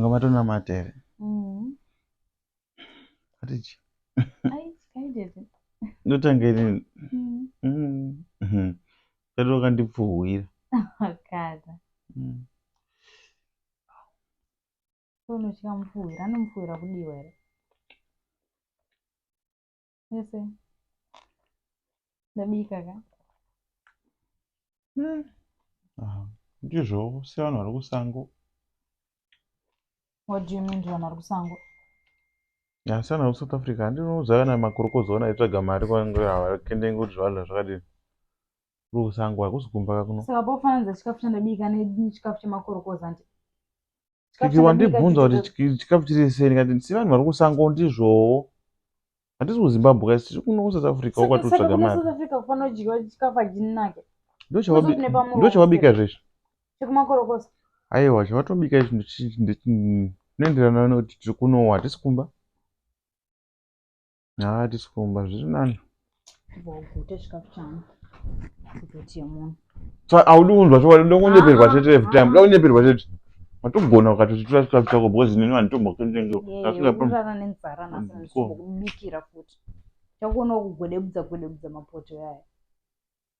Ungamatona matere. Atichi. Ai, kaidete. Ndotange nini? Katoka ndipfuhwira. Kada. Unochika mupfuhwira, anomupfuhwira kudiwa here. Yese. Ndabika ka. Ndizvo sevanhu vari kusango. What do you mean vanhu vari kusango? Asi vanhu vari kuSouth Africa handinouza kana makorokodzona aitsvaga mari kende kuti zvavarira zvakadini. Kuri kusango hakusi kumba kuno. Saka pofananidza chikafu chandabika nechikafu chemakorokoza nje. Kiki wandibvunza kuti chikafu chiri sei ndikati si vanhu vari kusango ndizvowo. Hatisi kuZimbabwe kasi tiri kuno kuSouth Africa kwatinotsvaga mari. South Africa kufanira kudyiwa chikafu hachinake. Ndochawabika zveshe. Chekumakorokoza. Aiwa chavatobika izvi zvinoenderana nekuti tiri kunowa hatisi kumba. Hatisi kumba zviri nani. Vogute chikafu changu. Kuti yemunhu. Audi kunzwa chokwadi ndokunyeperwa chete every time. Ndokunyeperwa chete. Watogona ukatochitora chikafu chako because nini vanditombokendengo. Kurara nenzara nasi ndikubikira futi. Chakuona kugwedebudza mapoto yayo.